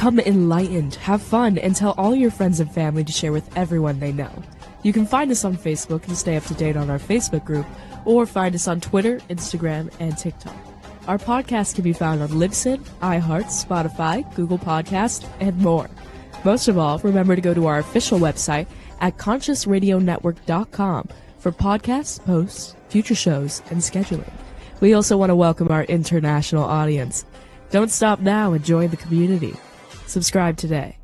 Become enlightened, have fun, and tell all your friends and family to share with everyone they know. You can find us on Facebook and stay up to date on our Facebook group, or find us on Twitter, Instagram, and TikTok. Our podcast can be found on Libsyn, iHeart, Spotify, Google Podcast, and more. Most of all, remember to go to our official website at consciousradionetwork.com for podcasts, posts, future shows, and scheduling. We also want to welcome our international audience. Don't stop now and join the community. Subscribe today.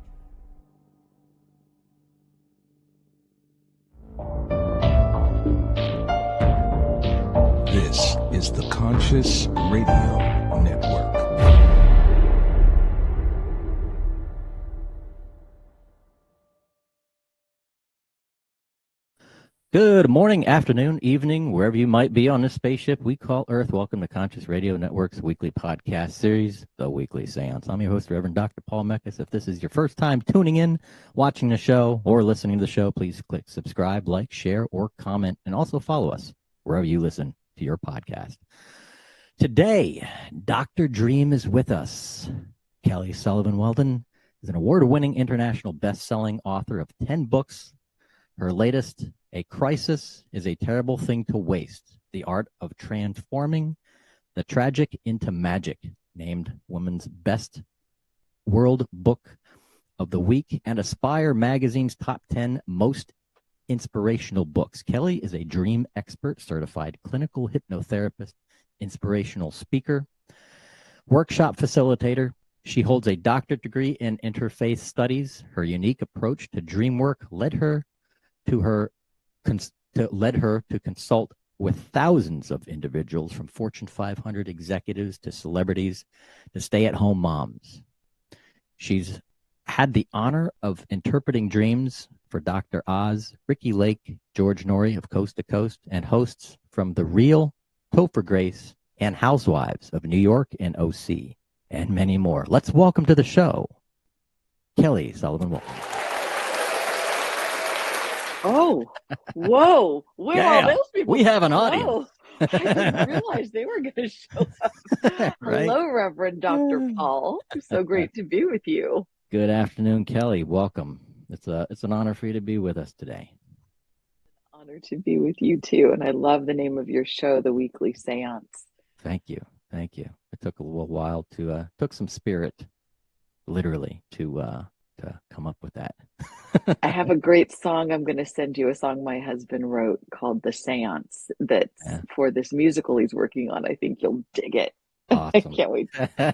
This is the Conscious Radio Network. Good morning, afternoon, evening, wherever you might be on this spaceship we call Earth. Welcome to Conscious Radio Network's weekly podcast series, The Weekly Seance. I'm your host, Reverend Dr. Paul Meckes. If this is your first time tuning in, watching the show, or listening to the show, please click subscribe, like, share, or comment, and also follow us wherever you listen to your podcast. Today, Dr. Dream is with us. Kelley Sullivan Walden is an award-winning international best-selling author of 10 books. Her latest, A Crisis is a Terrible Thing to Waste, The Art of Transforming the Tragic into Magic, named Women's Best World Book of the Week and Aspire Magazine's Top 10 Most Inspirational Books. Kelley is a dream expert, certified clinical hypnotherapist, inspirational speaker, workshop facilitator. She holds a doctorate degree in interfaith studies. Her unique approach to dream work led her to consult with thousands of individuals, from Fortune 500 executives to celebrities to stay-at-home moms. She's had the honor of interpreting dreams for Dr. Oz, Ricky Lake, George Norrie of Coast to Coast, and hosts from The Real, Topher Grace, and Housewives of New York and OC, and many more. Let's welcome to the show, Kelley Sullivan Walden. Oh, whoa. Where are all those people? We have an audience. Whoa. I didn't realize they were going to show up. Right? Hello, Reverend Dr. Paul. So great to be with you. Good afternoon, Kelley. Welcome. It's an honor for you to be with us today. Honor to be with you, too. And I love the name of your show, The Weekly Seance. Thank you. Thank you. It took a little while took some spirit, literally, to come up with that. I have a great song. I'm going to send you a song my husband wrote called The Seance that's for this musical he's working on. I think you'll dig it. Awesome. I can't wait.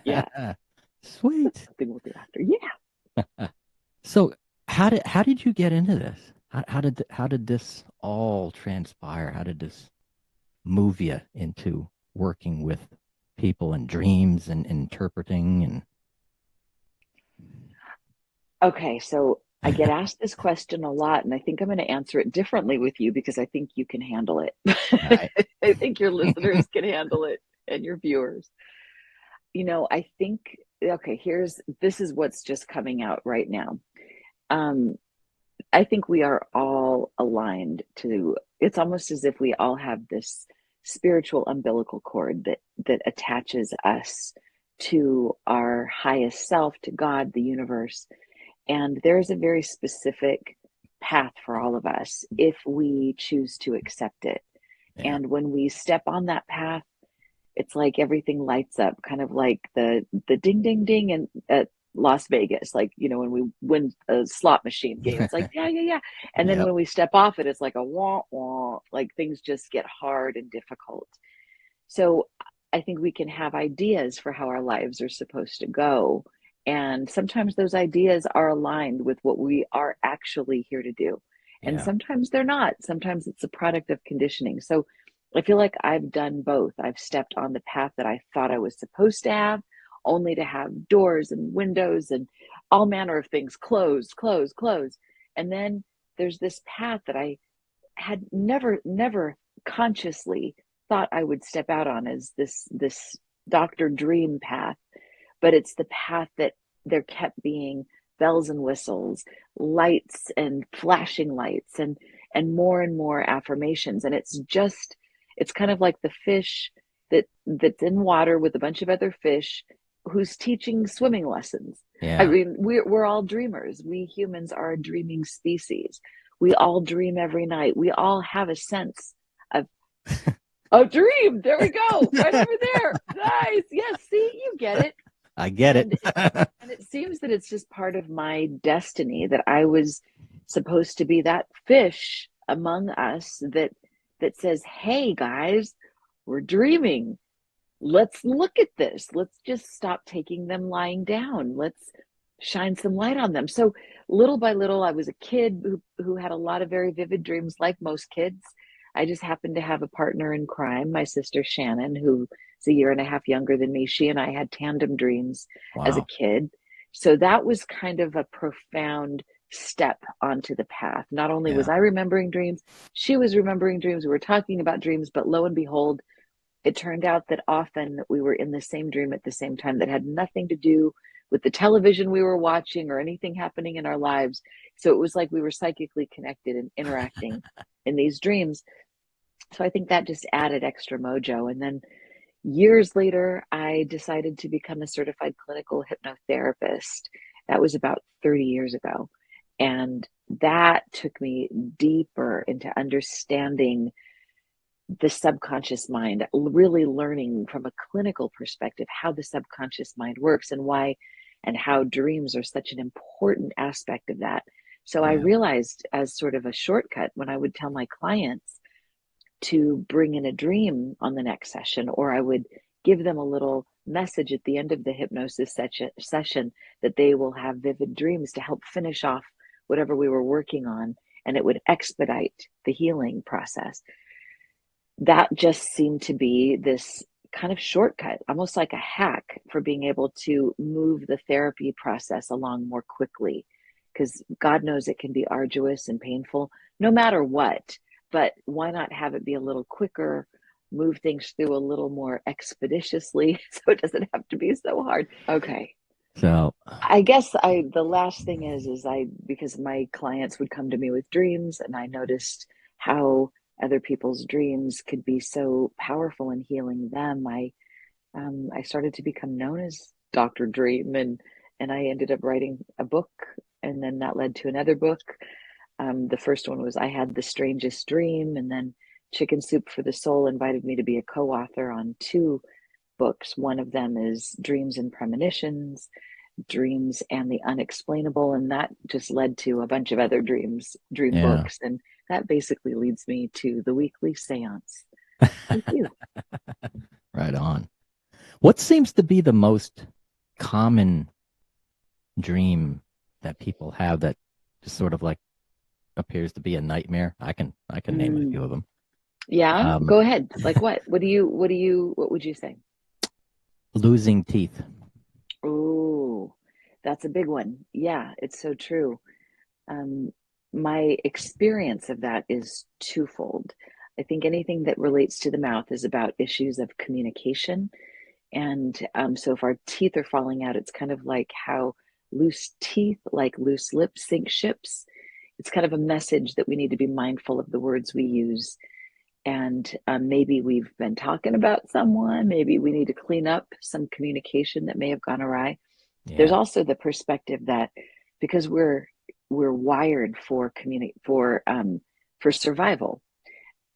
Yeah. Sweet. Something with the actor. Yeah. So how did you get into this? How did this all transpire? How did this move you into working with people and dreams and interpreting and Okay, so I get asked this question a lot, and I think I'm going to answer it differently with you because I think you can handle it. Right. I think your listeners can handle it and your viewers. I think, okay, this is what's just coming out right now. I think we are all aligned it's almost as if we all have this spiritual umbilical cord that attaches us to our highest self, to God, the universe. And there's a very specific path for all of us if we choose to accept it. Yeah. And when we step on that path, it's like everything lights up, kind of like the ding, ding, ding at Las Vegas. Like, when we win a slot machine game, it's like, yeah. And then when we step off it, it's like a wah, wah, like things just get hard and difficult. So I think we can have ideas for how our lives are supposed to go. And sometimes those ideas are aligned with what we are actually here to do. And sometimes they're not. Sometimes it's a product of conditioning. So I feel like I've done both. I've stepped on the path that I thought I was supposed to have, only to have doors and windows and all manner of things closed. And then there's this path that I had never consciously thought I would step out on, as this Dr. Dream path. But it's the path that there kept being bells and whistles, lights and flashing lights, and more and more affirmations. And it's kind of like the fish that's in water with a bunch of other fish who's teaching swimming lessons. Yeah. I mean, we're all dreamers. We humans are a dreaming species. We all dream every night. We all have a sense of a dream. There we go. Right over there. Nice. Yes. See, you get it. I get it. And it seems that it's just part of my destiny that I was supposed to be that fish among us that says, hey guys, we're dreaming. Let's look at this. Let's just stop taking them lying down. Let's shine some light on them. So little by little, I was a kid who had a lot of very vivid dreams, like most kids. I just happened to have a partner in crime, my sister Shannon, who is a year and a half younger than me. She and I had tandem dreams as a kid. So that was kind of a profound step onto the path. Not only was I remembering dreams, she was remembering dreams. We were talking about dreams, but lo and behold, it turned out that often we were in the same dream at the same time that had nothing to do with the television we were watching or anything happening in our lives. So it was like we were psychically connected and interacting in these dreams. So I think that just added extra mojo. And then years later, I decided to become a certified clinical hypnotherapist. That was about 30 years ago. And that took me deeper into understanding the subconscious mind, really learning from a clinical perspective how the subconscious mind works and why and how dreams are such an important aspect of that. So I realized, as sort of a shortcut, when I would tell my clients to bring in a dream on the next session, or I would give them a little message at the end of the hypnosis session that they will have vivid dreams to help finish off whatever we were working on, and it would expedite the healing process. That just seemed to be this kind of shortcut, almost like a hack for being able to move the therapy process along more quickly. Because God knows it can be arduous and painful, no matter what. But why not have it be a little quicker, move things through a little more expeditiously so it doesn't have to be so hard? Okay. So I guess the last thing is because my clients would come to me with dreams, and I noticed how other people's dreams could be so powerful in healing them. I started to become known as Dr. Dream, and I ended up writing a book, and then that led to another book. The first one was I Had the Strangest Dream, and then Chicken Soup for the Soul invited me to be a co-author on 2 books. One of them is Dreams and Premonitions, Dreams and the Unexplainable, and that just led to a bunch of other dream books, and that basically leads me to the weekly seance with you. Right on. What seems to be the most common dream that people have that just sort of like appears to be a nightmare? I can name a few of them. Yeah, go ahead. Like what? What would you say? Losing teeth. Oh, that's a big one. Yeah, it's so true. My experience of that is twofold. I think anything that relates to the mouth is about issues of communication. And so if our teeth are falling out, it's kind of like how loose teeth, like loose lips, sink ships. It's kind of a message that we need to be mindful of the words we use. And maybe we've been talking about someone, maybe we need to clean up some communication that may have gone awry. Yeah. There's also the perspective that because we're wired for survival.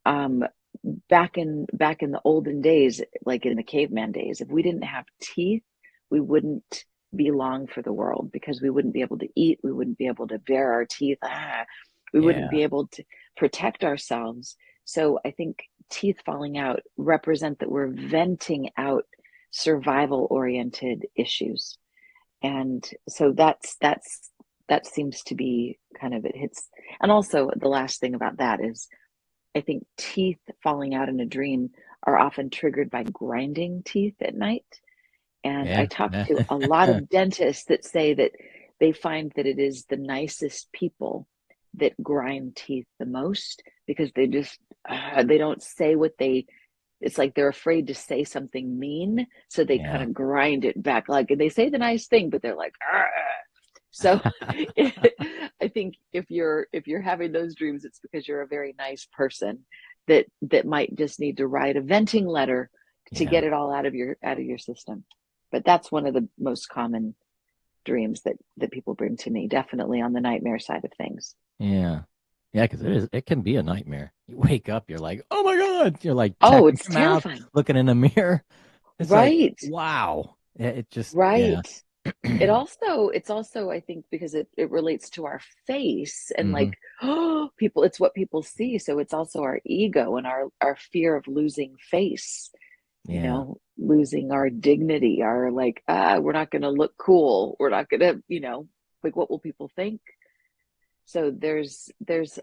Back in the olden days, like in the caveman days, if we didn't have teeth, we wouldn't be long for the world because we wouldn't be able to eat, we wouldn't be able to bare our teeth, we wouldn't be able to protect ourselves. So I think teeth falling out represent that we're venting out survival-oriented issues. And so that seems to be kind of, it hits. And also the last thing about that is I think teeth falling out in a dream are often triggered by grinding teeth at night. And I talk to a lot of dentists that say that they find that it is the nicest people that grind teeth the most because they just, they don't say it's like they're afraid to say something mean. So they kind of grind it back. Like they say the nice thing, but they're like, argh. So I think if you're having those dreams, it's because you're a very nice person that might just need to write a venting letter to get it all out of your system. But that's one of the most common dreams that people bring to me, definitely on the nightmare side of things. Yeah. Yeah, because it can be a nightmare. You wake up, you're like, oh my God. You're like Oh, checking it's your mouth, terrifying. looking in the mirror. It's like, Right. wow. Yeah, it just, yeah. Right. It's also, I think, because it relates to our face and Hmm. like, oh, people, it's what people see. So it's also our ego and our fear of losing face, Yeah, losing our dignity, our like, we're not going to look cool. We're not going to, like, what will people think? So there's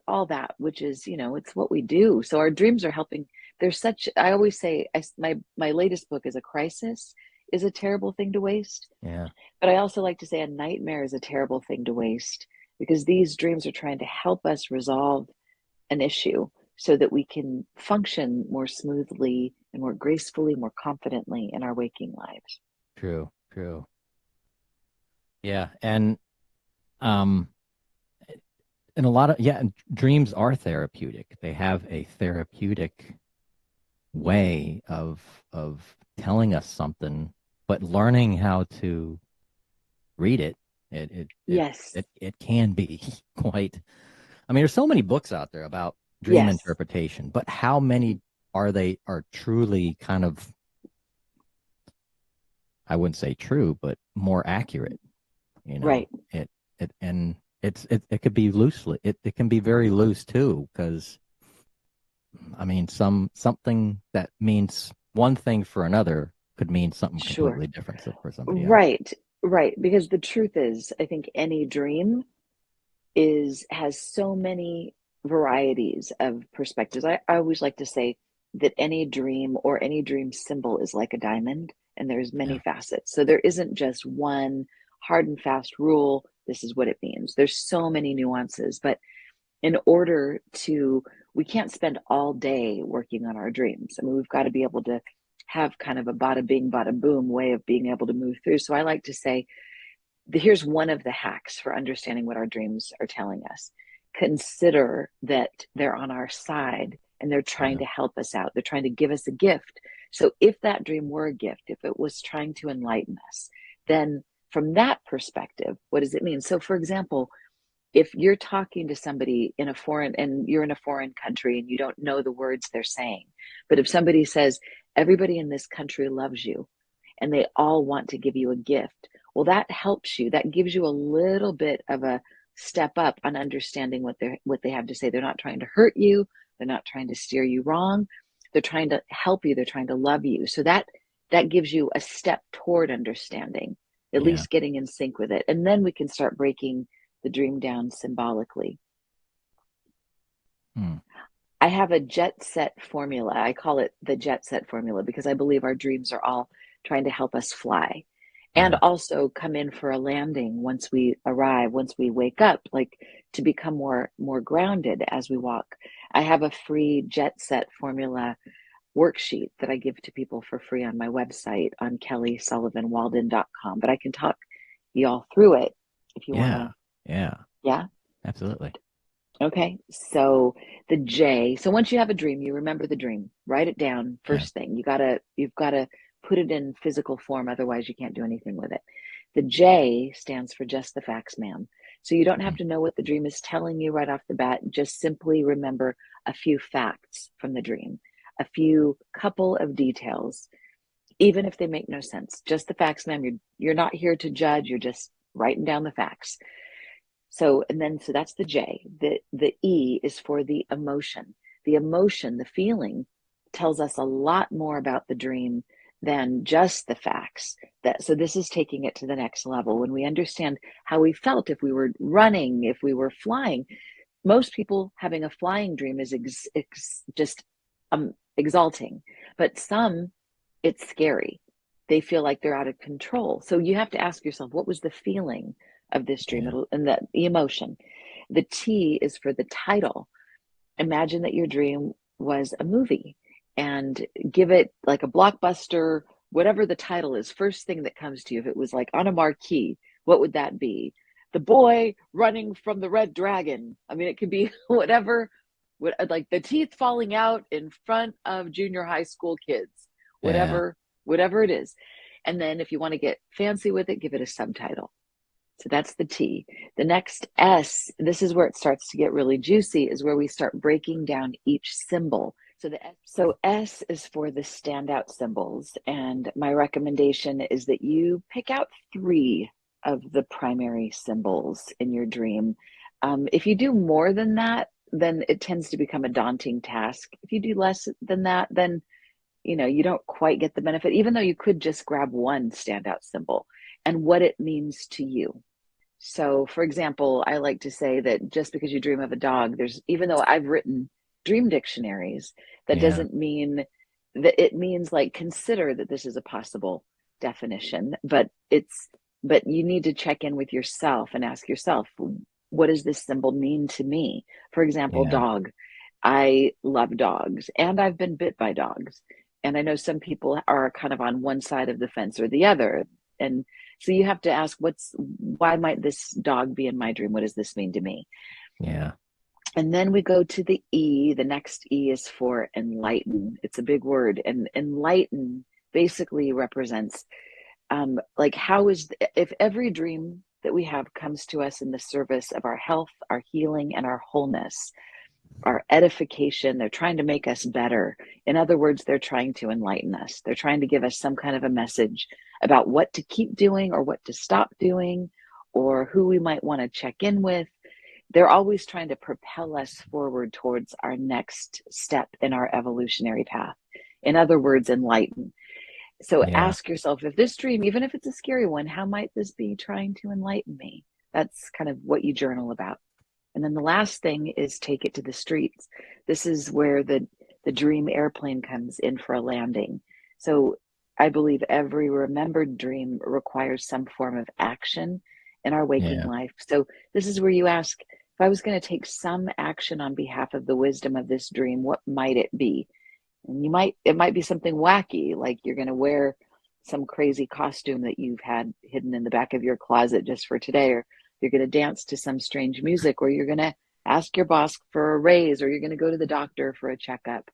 all that, which is, it's what we do. So our dreams are helping. There's such, I always say, my latest book is a crisis is a terrible thing to waste. yeah, But I also like to say a nightmare is a terrible thing to waste because these dreams are trying to help us resolve an issue so that we can function more smoothly and more gracefully, more confidently in our waking lives. true, true. Yeah. Um, and a lot of, yeah, and dreams are therapeutic. They have a therapeutic way of telling us something, but learning how to read it, it it it Yes. it can be quite. I mean, there's so many books out there about dream Yes. interpretation, but how many are truly kind of, I wouldn't say true, but more accurate, you know? Right. And it could be loosely, it can be very loose too, because I mean, something that means one thing for another could mean something Sure. completely different for somebody else. Right. Right. Because the truth is, I think any dream has so many varieties of perspectives. I always like to say that any dream or any dream symbol is like a diamond and there's many Yeah, facets. So there isn't just one hard and fast rule. This is what it means. There's so many nuances, but in order to, we can't spend all day working on our dreams. I mean, we've got to be able to have kind of a bada bing, bada boom way of being able to move through. So I like to say, here's one of the hacks for understanding what our dreams are telling us. Consider that they're on our side and they're trying yeah, to help us out. They're trying to give us a gift. So if that dream were a gift, if it was trying to enlighten us, then from that perspective, what does it mean? So for example, if you're talking to somebody in a foreign and you're in a foreign country and you don't know the words they're saying, but if somebody says, everybody in this country loves you and they all want to give you a gift, well, that helps you. That gives you a little bit of a step up on understanding what they have to say. They're not trying to hurt you. They're not trying to steer you wrong. They're trying to help you. They're trying to love you. So that gives you a step toward understanding, at yeah. least getting in sync with it. And then we can start breaking the dream down symbolically. Hmm. I have a jet set formula. I call it the jet set formula because I believe our dreams are all trying to help us fly and Yeah, also come in for a landing once we arrive, once we wake up, like to become more grounded as we walk. I have a free jet set formula worksheet that I give to people for free on my website on kelleysullivanwalden.com, but I can talk you all through it if you want yeah, to. yeah. Yeah. Absolutely. Okay, so the J. So once you have a dream, you remember the dream. Write it down Yeah, first thing. You've gotta put it in physical form, otherwise you can't do anything with it. The J stands for just the facts, ma'am. So you don't have mm, to know what the dream is telling you right off the bat. Just simply remember a few facts from the dream, a few couple of details, even if they make no sense. Just the facts, ma'am. You're not here to judge. You're just writing down the facts. So that's the J. The E is for the emotion. The emotion, the feeling tells us a lot more about the dream than just the facts. So this is taking it to the next level. When we understand how we felt, if we were running, if we were flying, most people having a flying dream is just exalting, but some, it's scary. They feel like they're out of control. So you have to ask yourself, what was the feeling of this dream? yeah, And the emotion. The T is for the title. Imagine that your dream was a movie and give it like a blockbuster, whatever the title is, first thing that comes to you. If it was like on a marquee, what would that be? The boy running from the red dragon. I mean, it could be whatever, like the teeth falling out in front of junior high school kids, yeah, whatever it is. And then if you want to get fancy with it, give it a subtitle. So that's the T. The next S, this is where it starts to get really juicy, is where we start breaking down each symbol. So S is for the standout symbols. And my recommendation is that you pick out 3 of the primary symbols in your dream. If you do more than that, then it tends to become a daunting task. If you do less than that, then you don't quite get the benefit, even though you could just grab one standout symbol and what it means to you. So, for example, I like to say that just because you dream of a dog, even though I've written dream dictionaries, that doesn't mean that it means like consider that this is a possible definition, but you need to check in with yourself and ask yourself, what does this symbol mean to me? For example, dog. I love dogs and I've been bit by dogs. And I know some people are kind of on one side of the fence or the other. And so you have to ask, why might this dog be in my dream? What does this mean to me? Yeah. And then we go to the E. The next E is for enlighten. It's a big word. And enlighten basically represents if every dream that we have comes to us in the service of our health, our healing, and our wholeness, our edification, they're trying to make us better. In other words, they're trying to enlighten us. They're trying to give us some kind of a message about what to keep doing or what to stop doing or who we might want to check in with. They're always trying to propel us forward towards our next step in our evolutionary path. In other words, enlighten. So ask yourself, if this dream, even if it's a scary one, how might this be trying to enlighten me? That's kind of what you journal about. And then the last thing is take it to the streets. This is where the dream airplane comes in for a landing. So I believe every remembered dream requires some form of action in our waking life. So this is where you ask, if I was going to take some action on behalf of the wisdom of this dream, what might it be? And it might be something wacky, like you're going to wear some crazy costume that you've had hidden in the back of your closet just for today, or you're going to dance to some strange music, or you're going to ask your boss for a raise, or you're going to go to the doctor for a checkup,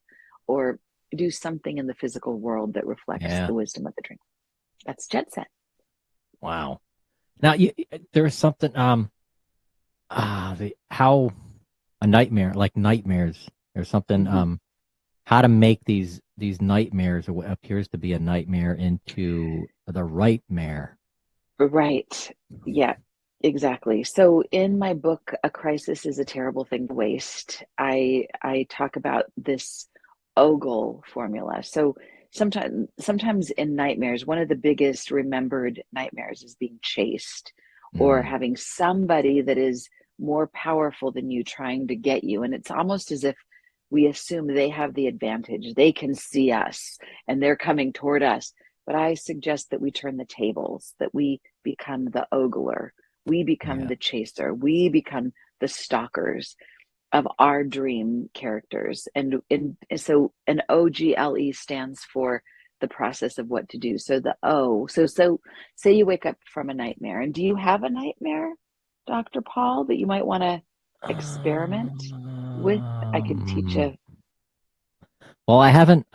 or do something in the physical world that reflects the wisdom of the dream. That's jet set. Wow. Now, there is something, how a nightmare, like nightmares, or something, how to make these nightmares, or what appears to be a nightmare, into the right mare. Right. Yeah. Exactly. So in my book, A Crisis is a Terrible Thing to Waste, I talk about this Ogle formula. So sometimes in nightmares, one of the biggest remembered nightmares is being chased or having somebody that is more powerful than you trying to get you. And it's almost as if we assume they have the advantage. They can see us and they're coming toward us. But I suggest that we turn the tables, that we become the ogler. We become the chaser. We become the stalkers of our dream characters. And so an OGLE stands for the process of what to do. So the O. So say you wake up from a nightmare. And do you have a nightmare, Dr. Paul, that you might want to experiment with? I can teach you. Well, I haven't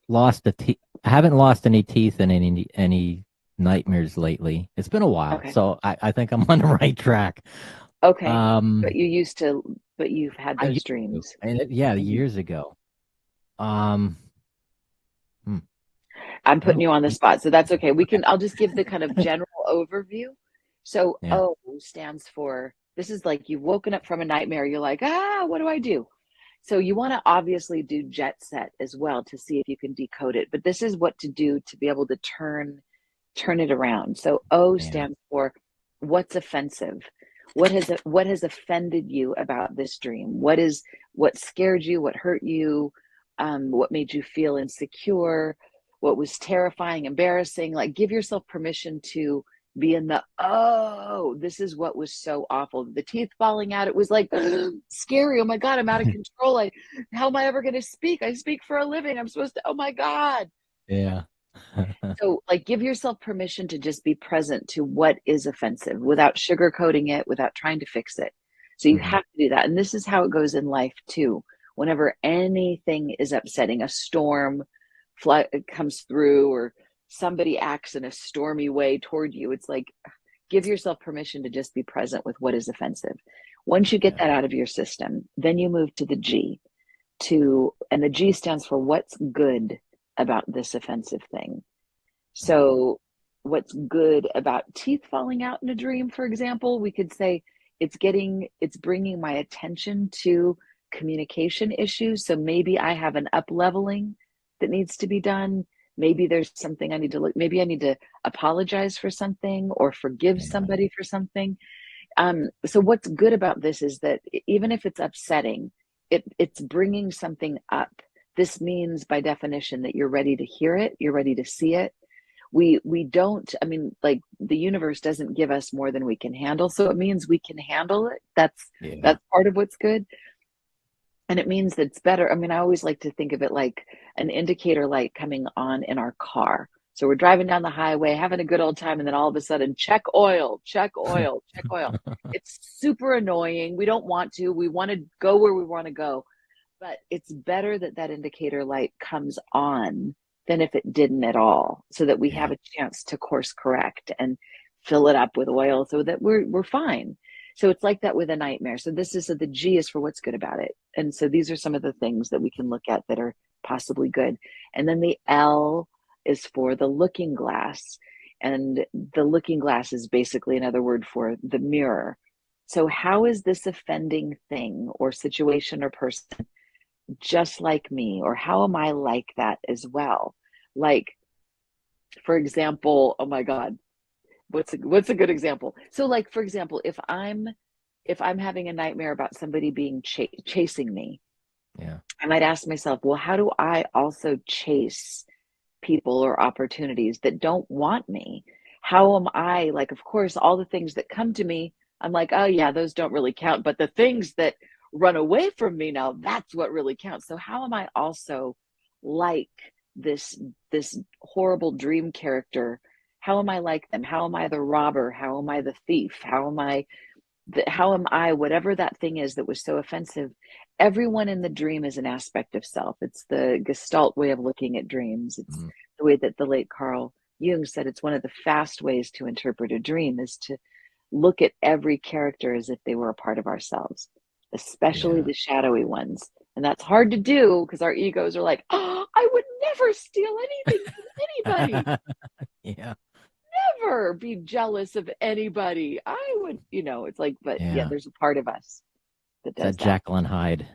lost I haven't lost any teeth in any nightmares lately. It's been a while, so I think I'm on the right track. Okay, but you've had those dreams. And years ago. I'm putting you on the spot, so that's okay. I'll just give the kind of general overview. So O stands for, this is like you've woken up from a nightmare. You're like, what do I do? So you want to obviously do jet set as well to see if you can decode it. But this is what to do to be able to turn it around. So O stands for what's offensive. What has offended you about this dream? What scared you? What hurt you? What made you feel insecure? What was terrifying, embarrassing? Like, give yourself permission to be in this is what was so awful. The teeth falling out. It was like scary. Oh my God, I'm out of control. How am I ever going to speak? I speak for a living. I'm supposed to, oh my God. Yeah. So give yourself permission to just be present to what is offensive without sugarcoating it, without trying to fix it. So you have to do that. And this is how it goes in life too. Whenever anything is upsetting, a storm comes through, or somebody acts in a stormy way toward you, it's like, give yourself permission to just be present with what is offensive. Once you get that out of your system, then you move to the G, and the G stands for what's good about this offensive thing. So what's good about teeth falling out in a dream, for example, we could say it's bringing my attention to communication issues. So maybe I have an up leveling that needs to be done. Maybe there's something I need to look, maybe I need to apologize for something or forgive somebody for something. So what's good about this is that even if it's upsetting, it's bringing something up. This means by definition that you're ready to hear it, you're ready to see it. We don't, I mean, like the universe doesn't give us more than we can handle. So it means we can handle it. That's part of what's good. And it means that it's better. I mean, I always like to think of it like an indicator light coming on in our car. So we're driving down the highway, having a good old time, and then all of a sudden, check oil, check oil, check oil. It's super annoying. We don't want to. We want to go where we want to go. But it's better that that indicator light comes on than if it didn't at all, so that we have a chance to course correct and fill it up with oil so that we're fine. So it's like that with a nightmare. So the G is for what's good about it. And so these are some of the things that we can look at that are possibly good. And then the L is for the looking glass. And the looking glass is basically another word for the mirror. So how is this offending thing or situation or person just like me? Or how am I like that as well? Like, for example, oh my God, what's a good example? So like, for example, if I'm having a nightmare about somebody being chasing me, I might ask myself, well, how do I also chase people or opportunities that don't want me? How am I, like, of course, all the things that come to me, I'm like, oh yeah, those don't really count. But the things that run away from me, now that's what really counts. So how am I also like this horrible dream character? How am I like them? How am I the robber? How am I the thief? How am I whatever that thing is that was so offensive? Everyone in the dream is an aspect of self. It's the Gestalt way of looking at dreams. It's the way that the late Carl Jung said it's one of the fast ways to interpret a dream is to look at every character as if they were a part of ourselves, especially the shadowy ones. And that's hard to do because our egos are like, oh, I would never steal anything from anybody. Never be jealous of anybody. I would, it's like, but there's a part of us that does that. Jacqueline Hyde.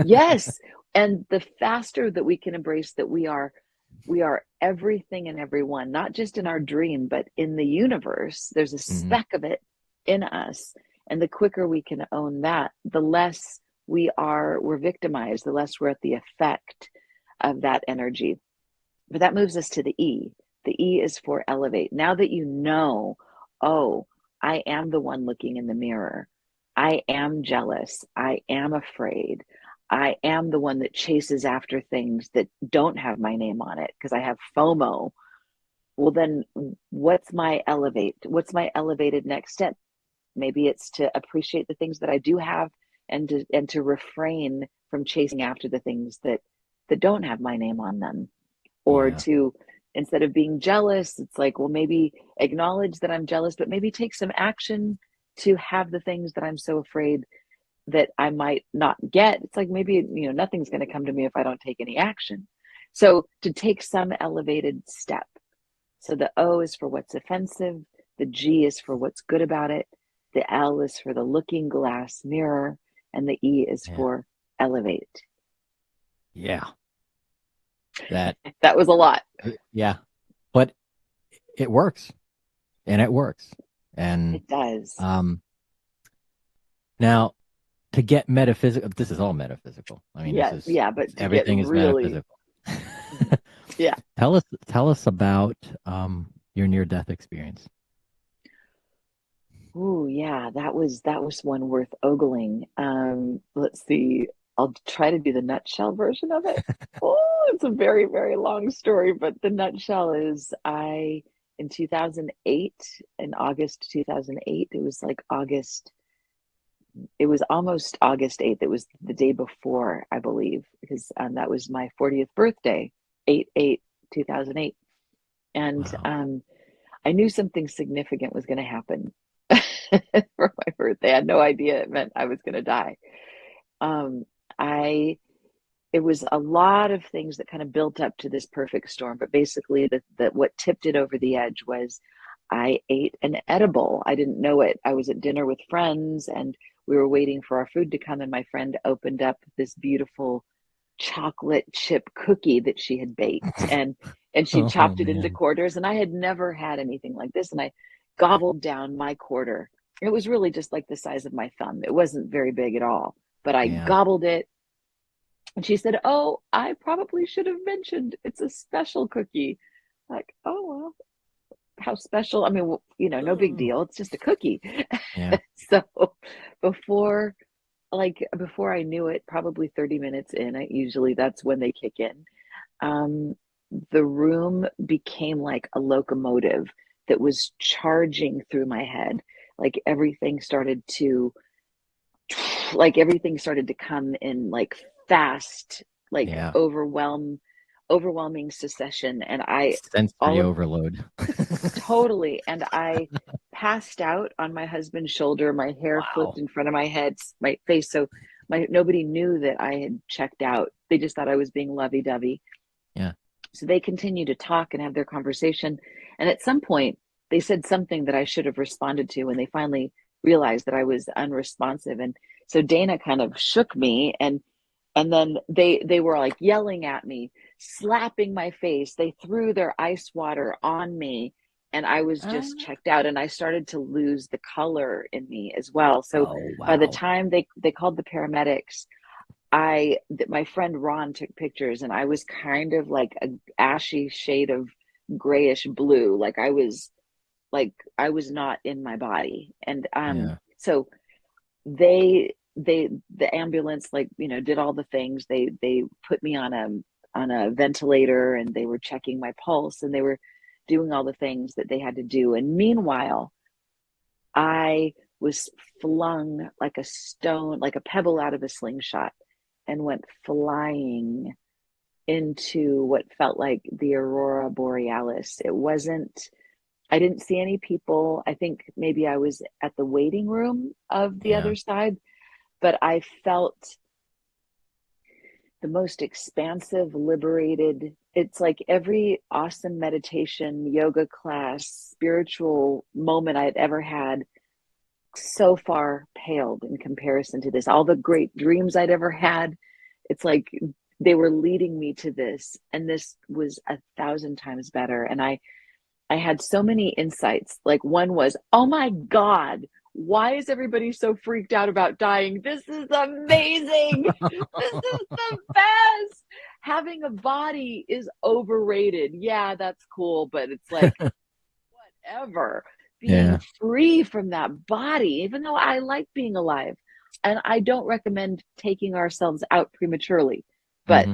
Yes. And the faster that we can embrace that we are everything and everyone, not just in our dream, but in the universe, there's a speck of it in us. And the quicker we can own that, the less we're victimized, the less we're at the effect of that energy. But that moves us to the E. The E is for elevate. Now that you know, oh, I am the one looking in the mirror. I am jealous. I am afraid. I am the one that chases after things that don't have my name on it because I have FOMO. Well, then what's my elevate? What's my elevated next step? Maybe it's to appreciate the things that I do have and to refrain from chasing after the things that don't have my name on them. Or to, instead of being jealous, it's like, well, maybe acknowledge that I'm jealous, but maybe take some action to have the things that I'm so afraid that I might not get. It's like, maybe, nothing's going to come to me if I don't take any action. So to take some elevated step. So the O is for what's offensive. The G is for what's good about it. The L is for the looking glass mirror. And the E is for elevate. Yeah. That was a lot. Yeah. But it works. And it works. And it does. Now, to get metaphysical, this is all metaphysical. I mean, but everything is really metaphysical. Tell us about your near-death experience. Oh yeah, that was one worth ogling. Let's see. I'll try to do the nutshell version of it. It's a very, very long story, but the nutshell is in 2008, in August 2008, it was like it was almost August 8th. It was the day before, I believe, because that was my 40th birthday, 8/8/2008. And Wow. I knew something significant was going to happen for my birthday. I had no idea it meant I was going to die. Um, I It was a lot of things that kind of built up to this perfect storm, but basically what tipped it over the edge was I ate an edible. I didn't know it. I was at dinner with friends and we were waiting for our food to come, and my friend opened up this beautiful chocolate chip cookie that she had baked, and she Oh chopped it into man. quarters, and I had never had anything like this, and I gobbled down my quarter. It was really just like the size of my thumb. It wasn't very big at all, but I Yeah. gobbled it. And she said, "Oh, I probably should have mentioned it's a special cookie." Like, oh, well, how special? I mean, no big Oh. deal. It's just a cookie. Yeah. So before, before I knew it, probably 30 minutes in, usually that's when they kick in. Um, the room became like a locomotive that was charging through my head. Like everything started to everything started to come in like fast, like Yeah. overwhelming succession, and I Sensory all of overload. totally, and I passed out on my husband's shoulder. My hair flipped Wow. in front of my head, my face. So my nobody knew that I had checked out. They just thought I was being lovey-dovey. Yeah. So they continued to talk and have their conversation, and at some point they said something that I should have responded to, and they finally realized that I was unresponsive. And so Dana kind of shook me, and then they were like yelling at me, slapping my face. They threw their ice water on me, and I was just Ah. checked out, and I started to lose the color in me as well. So Oh by the wow. time they called the paramedics, my friend Ron took pictures, and I was kind of like a ashy shade of grayish blue. Like I was not in my body. And Yeah. so the ambulance, did all the things. They put me on a ventilator, and they were checking my pulse, and they were doing all the things that they had to do. And meanwhile, I was flung like a stone, like a pebble out of a slingshot, and went flying into what felt like the aurora borealis. I didn't see any people. I think maybe I was at the waiting room of the Yeah. other side, but I felt the most expansive, liberated. It's like every awesome meditation, yoga class, spiritual moment I had ever had so far paled in comparison to this. All the great dreams I'd ever had, it's like they were leading me to this, and this was 1,000 times better. And I had so many insights. Like one was, oh my God, why is everybody so freaked out about dying? This is amazing. This is the best. Having a body is overrated. Yeah, that's cool, but it's like, whatever. Being Yeah. free from that body, even though I like being alive. And I don't recommend taking ourselves out prematurely. But Hmm.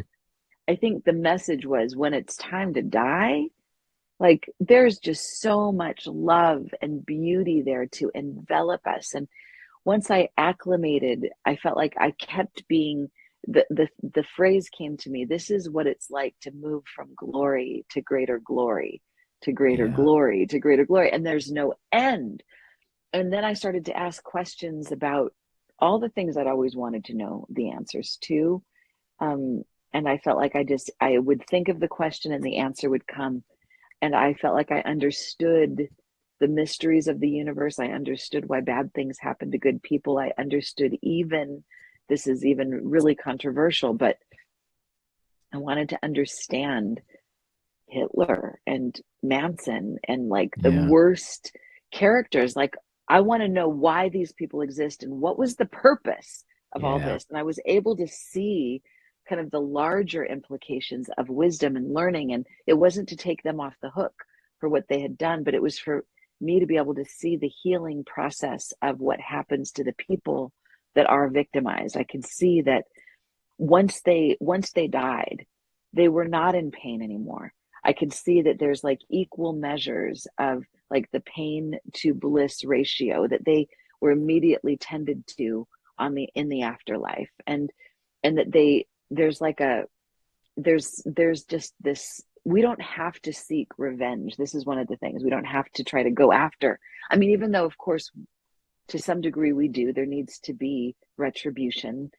I think the message was, when it's time to die, like there's just so much love and beauty there to envelop us. And once I acclimated, I felt like I kept being the phrase came to me, this is what it's like to move from glory to greater glory, to greater Yeah. glory, to greater glory. And there's no end. And then I started to ask questions about all the things I'd always wanted to know the answers to. Um, and I felt like I would think of the question and the answer would come. And I felt like I understood the mysteries of the universe. I understood why bad things happen to good people. I understood, even, this is even really controversial, but I wanted to understand Hitler and Manson and like the Yeah. worst characters. Like, I want to know why these people exist and what was the purpose of all Yeah. this. And I was able to see kind of the larger implications of wisdom and learning. And it wasn't to take them off the hook for what they had done, but it was for me to be able to see the healing process of what happens to the people that are victimized. I could see that once they died, they were not in pain anymore. I could see that there's like equal measures of like the pain to bliss ratio that they were immediately tended to in the afterlife. And that there's like a there's just this we don't have to seek revenge. This is one of the things. We don't have to try to go after. I mean, even though, of course, to some degree we do, there needs to be retribution.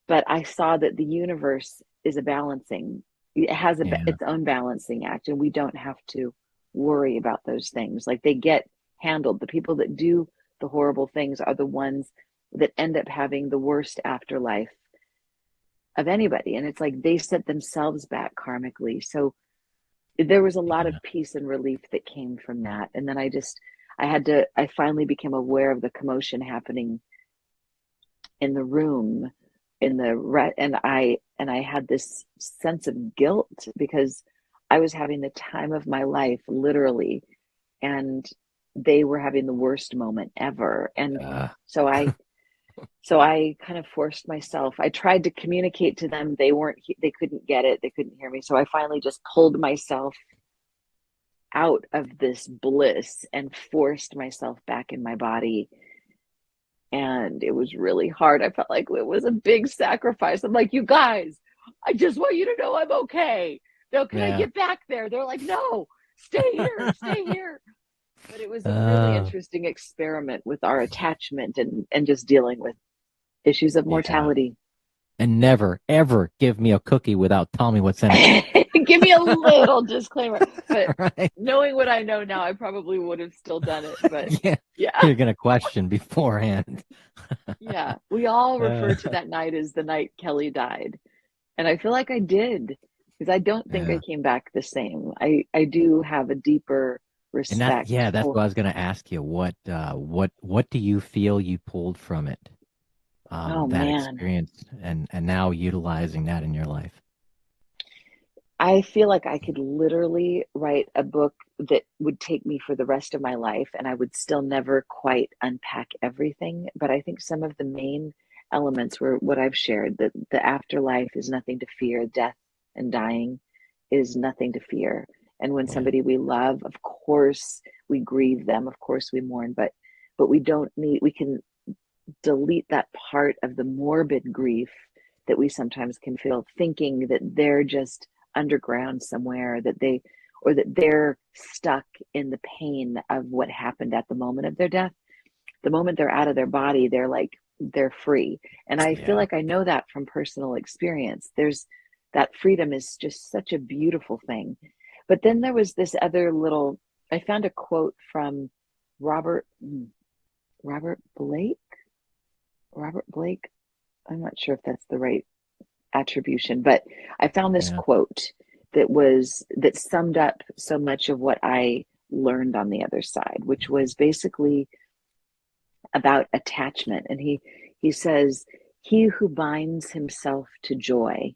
But I saw that the universe is a balancing, it has its own balancing act, and we don't have to worry about those things. Like, they get handled. The people that do the horrible things are the ones that end up having the worst afterlife of anybody. And it's like they set themselves back karmically. So there was a lot of peace and relief that came from that. And then I finally became aware of the commotion happening in the room, and I had this sense of guilt because I was having the time of my life, literally, and they were having the worst moment ever. And so I kind of forced myself. I tried to communicate to them. They couldn't get it. They couldn't hear me. So I finally just pulled myself out of this bliss and forced myself back in my body. And it was really hard. I felt like it was a big sacrifice. I'm like, you guys, I just want you to know I'm okay. Can I get back there? They're like, no, stay here, stay here. But it was a really interesting experiment with our attachment and just dealing with issues of mortality. And never, ever give me a cookie without telling me what's in it. Give me a little disclaimer. But right. Knowing what I know now, I probably would have still done it. But yeah. You're going to question beforehand. Yeah. We all refer to that night as the night Kelley died. And I feel like I did, because I don't think I came back the same. I do have a deeper respect. And that's what I was going to ask you. What do you feel you pulled from it? Experience and now utilizing that in your life. I feel like I could literally write a book that would take me for the rest of my life, and I would still never quite unpack everything. But I think some of the main elements were what I've shared, that the afterlife is nothing to fear. Death and dying is nothing to fear. And when somebody we love, of course, we grieve them. Of course, we mourn, but we can delete that part of the morbid grief that we sometimes can feel, thinking that they're just underground somewhere, that they're stuck in the pain of what happened at the moment of their death. The moment they're out of their body, they're free. And I feel like I know that from personal experience. That freedom is just such a beautiful thing. But then there was this other I found a quote from Robert Blake. I'm not sure if that's the right attribution, but I found this quote that summed up so much of what I learned on the other side, which was basically about attachment. And he says, "He who binds himself to joy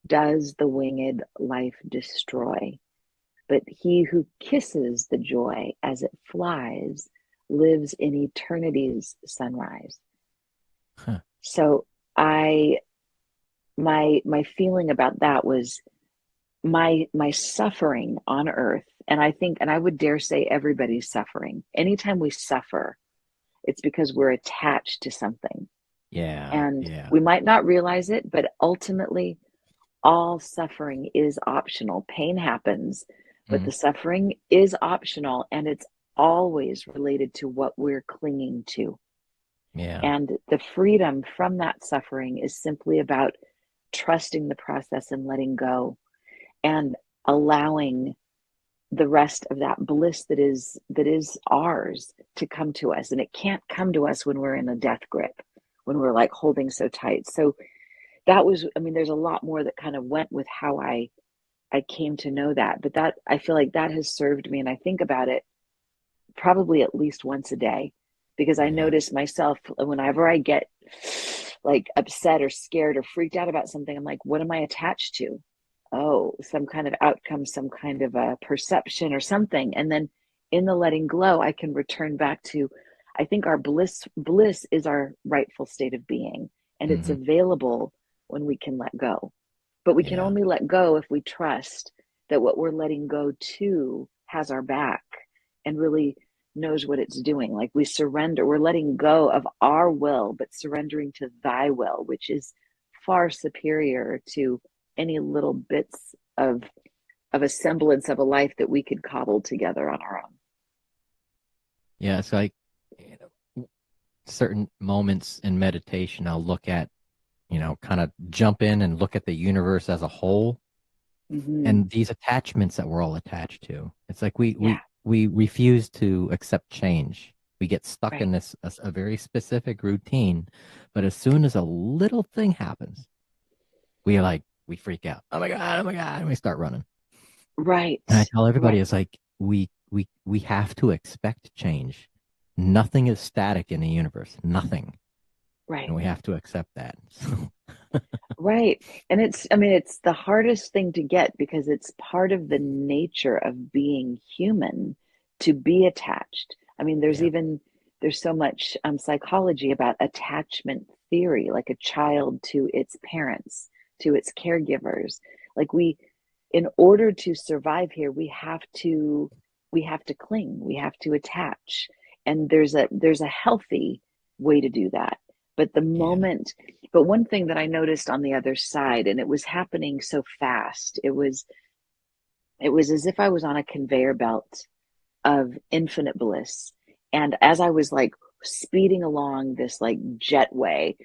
does the winged life destroy. But he who kisses the joy as it flies lives in eternity's sunrise." Huh. So my feeling about that was my suffering on earth. And I would dare say everybody's suffering. Anytime we suffer, it's because we're attached to something. And we might not realize it, but ultimately all suffering is optional. Pain happens, but the suffering is optional, and it's always related to what we're clinging to. And the freedom from that suffering is simply about trusting the process and letting go and allowing the rest of that bliss that is ours to come to us. And it can't come to us when we're in a death grip, when we're like holding so tight. So there's a lot more that kind of went with how I came to know that, but that, I feel like that has served me. And I think about it probably at least once a day, because I notice myself whenever I get like upset or scared or freaked out about something, I'm like, what am I attached to? Oh, some kind of outcome, some kind of a perception or something. And then in the letting go, I can return back to, I think our bliss is our rightful state of being, and it's available when we can let go. But we can only let go if we trust that what we're letting go to has our back and really knows what it's doing. Like we surrender, we're letting go of our will, but surrendering to thy will, which is far superior to any little bits of a semblance of a life that we could cobble together on our own. Yeah, it's like, certain moments in meditation, I'll look at, kind of jump in and look at the universe as a whole, and these attachments that we're all attached to. It's like we refuse to accept change. We get stuck in this a very specific routine, but as soon as a little thing happens, we freak out. Oh my God, and we start running. Right. And I tell everybody, it's like we have to expect change. Nothing is static in the universe. Nothing. Right. And we have to accept that. Right. And it's the hardest thing to get, because it's part of the nature of being human to be attached. I mean, there's so much psychology about attachment theory, like a child to its parents, to its caregivers. Like in order to survive here, we have to cling, we have to attach. And there's a healthy way to do that. But but one thing that I noticed on the other side, and it was happening so fast, it was as if I was on a conveyor belt of infinite bliss. And as I was like speeding along this like jetway,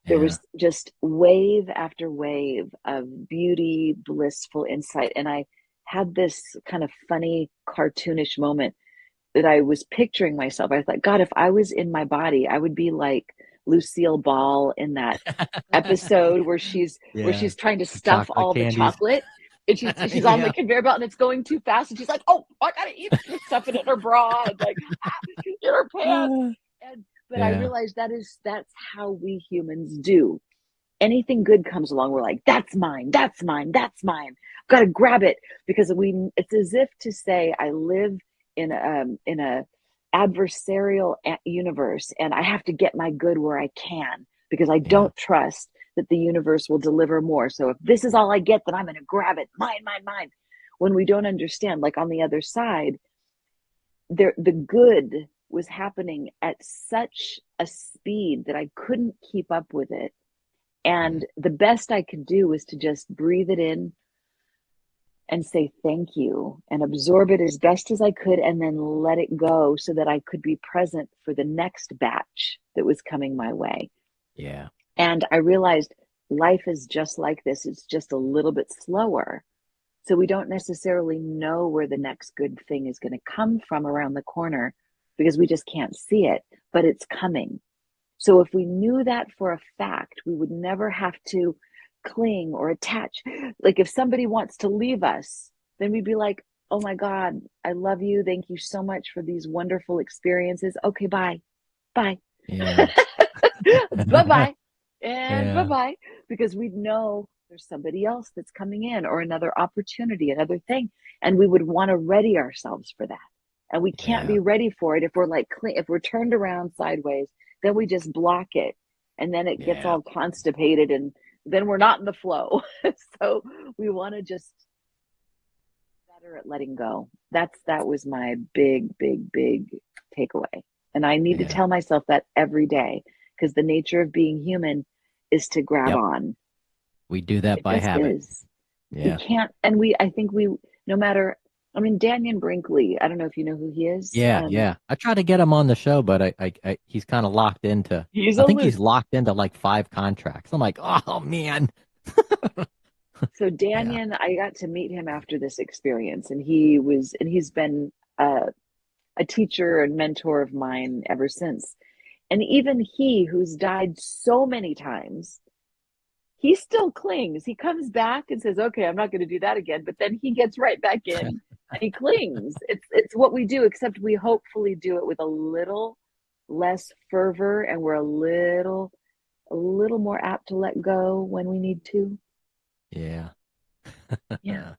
there was just wave after wave of beauty, blissful insight. And I had this kind of funny, cartoonish moment that I was picturing myself. I thought, God, if I was in my body, I would be like Lucille Ball in that episode where she's trying to stuff all the chocolate, and she's on the conveyor belt and it's going too fast, and she's like, oh, I gotta eat it, stuffing it in her bra and like in her pants. But I realized that's how we humans do. Anything good comes along, we're like, that's mine, that's mine, that's mine. I've got to grab it, because it's as if to say, I live in a adversarial universe, and I have to get my good where I can, because I don't trust that the universe will deliver more. So if this is all I get, then I'm going to grab it. Mine, mine, mine. When we don't understand, like on the other side, the good was happening at such a speed that I couldn't keep up with it. And the best I could do was to just breathe it in and say thank you and absorb it as best as I could, and then let it go so that I could be present for the next batch that was coming my way. Yeah. And I realized life is just like this. It's just a little bit slower. So we don't necessarily know where the next good thing is going to come from around the corner, because we just can't see it, but it's coming. So if we knew that for a fact, we would never have to cling or attach. Like if somebody wants to leave us, then we'd be like, oh my God, I love you. Thank you so much for these wonderful experiences. Okay, bye. Bye. Yeah. Bye-bye. And bye-bye. Because we'd know there's somebody else that's coming in, or another opportunity, another thing. And we would want to ready ourselves for that. And we can't be ready for it if we're like, if we're turned around sideways, then we just block it. And then it gets all constipated, and then we're not in the flow. So we want to just better at letting go. That was my big takeaway. And I need to tell myself that every day, because the nature of being human is to grab on. We do that by habit. We can't, and I think no matter, I mean, Daniel Brinkley, I don't know if you know who he is. Yeah. I tried to get him on the show, but he's kind of locked into, he's locked into like 5 contracts. I'm like, oh man. So Daniel, I got to meet him after this experience, and he's been a teacher and mentor of mine ever since. And even he, who's died so many times, he still clings. He comes back and says, okay, I'm not going to do that again. But then he gets right back in and he clings. It's what we do, except we hopefully do it with a little less fervor, and we're a little more apt to let go when we need to. Yeah. Yeah.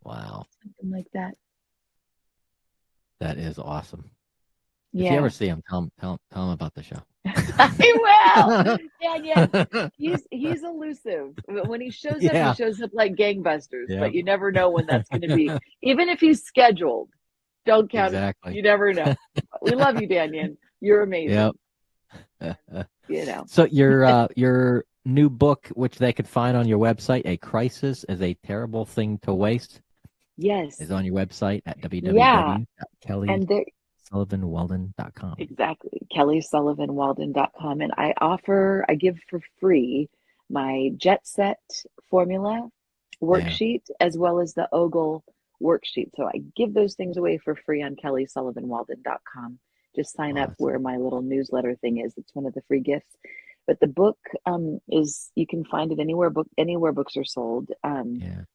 Wow. Something like that. That is awesome. Yeah. If you ever see him, tell him about the show. I will. Yeah. He's elusive. When he shows up, he shows up like gangbusters. Yep. But you never know when that's going to be. Even if he's scheduled, don't count it. You never know. We love you, Daniel. You're amazing. Yep. So your new book, which they could find on your website, "A Crisis is a Terrible Thing to Waste," Yes. is on your website at Yeah. And there, www.kelleysullivanwalden.com. exactly. KelleySullivanWalden.com. And I give for free my Jet Set formula Yeah. worksheet as well as the Ogle worksheet. So I give those things away for free on KelleySullivanWalden.com. Just sign up Awesome. where my little newsletter thing is. It's one of the free gifts. But the book is, you can find it anywhere books are sold. Yeah.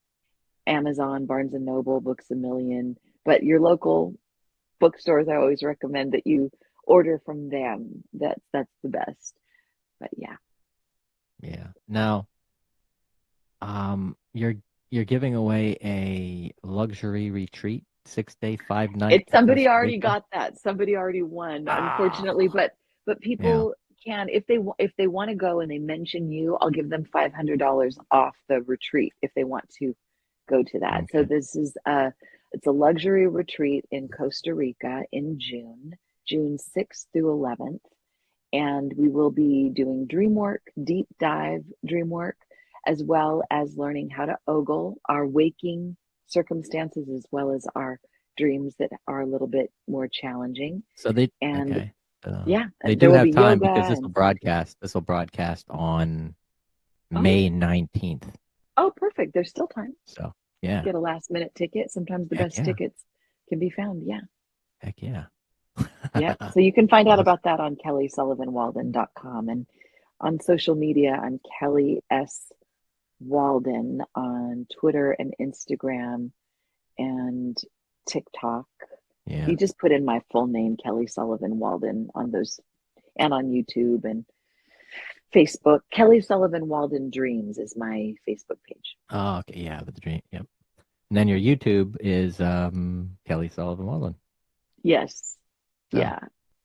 Amazon, Barnes and Noble, Books a Million. But your local bookstores, I always recommend that you order from them. That's the best. But yeah. Yeah. Now, you're giving away a luxury retreat, 6-day, 5-night It's to somebody Costa already Rica. got that. Somebody already won, Ah, unfortunately. But yeah. people can, if they want to go and they mention you, I'll give them $500 off the retreat if they want to go to that. So Okay. this is it's a luxury retreat in Costa Rica in June 6th through 11th. And we will be doing dream work, deep dive dream work, as well as learning how to ogle our waking circumstances as well as our dreams that are a little bit more challenging. So they And okay. yeah, They there do will have be time yoga because and this will broadcast on oh, May 19th. oh, perfect. There's still time. So yeah. Get a last minute ticket. Sometimes the Heck best yeah. tickets can be found. Yeah. Heck yeah. Yep. So you can find out Awesome. about that on KelleySullivanWalden.com, and on social media. I'm Kelley S. Walden on Twitter and Instagram and TikTok. Yeah. You just put in my full name, Kelley Sullivan Walden, on those, and on YouTube and Facebook. Kelley Sullivan Walden Dreams is my Facebook page. Oh, okay. Yeah, with the dream. Yep. And then your YouTube is Kelley Sullivan Walden. Yes. So Yeah.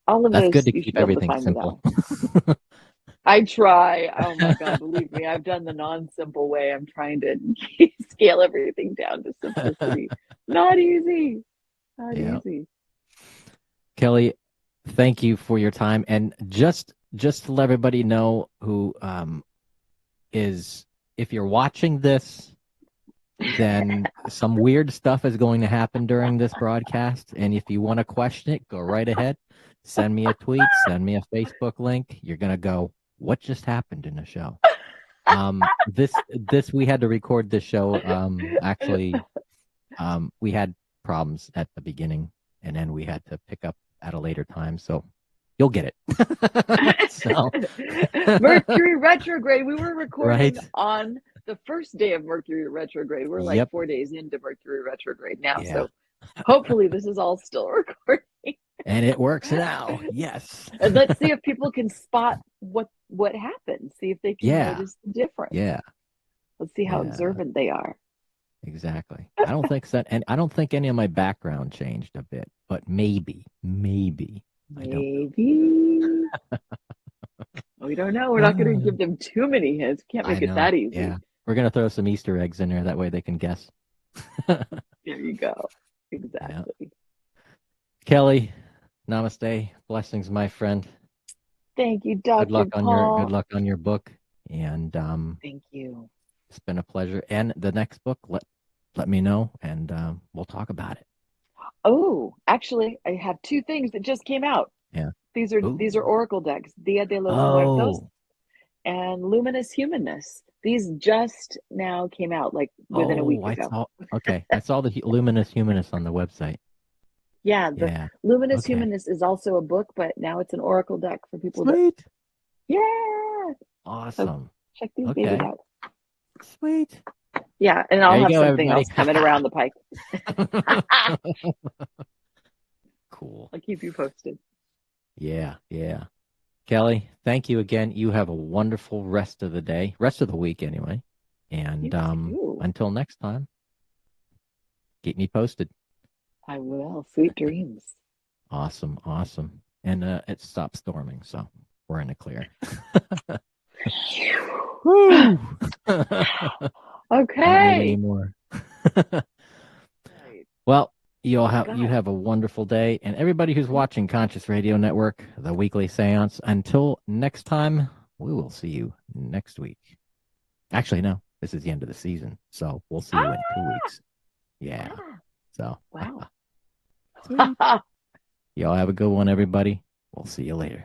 All of that's good those, to you should keep be able to everything find me that simple. one. I try. Oh my God, believe me, I've done the non-simple way. I'm trying to scale everything down to simplicity. Not easy. Not Yeah. easy. Kelley, thank you for your time. And just to let everybody know who is, if you're watching this, then some weird stuff is going to happen during this broadcast. And if you want to question it, go right ahead. Send me a tweet, send me a Facebook link. You're going to go, what just happened in the show? This we had to record this show. Actually, we had problems at the beginning, and then we had to pick up at a later time. So you'll get it. So Mercury retrograde. We were right? recording on the first day of Mercury retrograde. We're like Yep. 4 days into Mercury retrograde now. Yeah. So hopefully this is all still recording. And it works now. Yes. And let's see if people can spot what happened. See if they can Yeah. notice the difference. Yeah. Let's see how Yeah. observant they are. Exactly. I don't think so, and I don't think any of my background changed a bit, but maybe. I don't know. Maybe. We don't know. We're not going to give them too many hints. Can't I make it know. that easy. Yeah. We're gonna throw some Easter eggs in there. That way they can guess. There you go. Exactly. Yeah. Kelley, namaste. Blessings, my friend. Thank you, Dr. Good Paul. luck on your book. And Thank you. it's been a pleasure. And the next book, let me know, and we'll talk about it. Oh, actually, I have two things that just came out. Yeah. These are Oracle decks, Dia de los Muertos Oh. and Luminous Humanness. These just now came out, like within a week ago. I saw the Luminous Humanist on the website. Yeah, the Yeah. Luminous Okay. Humanness is also a book, but now it's an Oracle deck for people Sweet. yeah. Awesome. So check these Okay. babies out. Sweet. Yeah, and I'll There you have go, something everybody. else coming around the pike. Cool. I'll keep you posted. Yeah. Kelley, thank you again. You have a wonderful rest of the week anyway. And until next time, keep me posted. I will. Sweet dreams. Awesome. And it stopped storming, so we're in the clear. Woo! Okay. Anymore. Well, you have a wonderful day, and everybody who's watching Conscious Radio Network, the weekly seance. Until next time, we will see you next week. Actually, no, this is the end of the season, so we'll see you in 2 weeks. Yeah. So, Wow. Sweet. y'all have a good one, everybody. We'll see you later.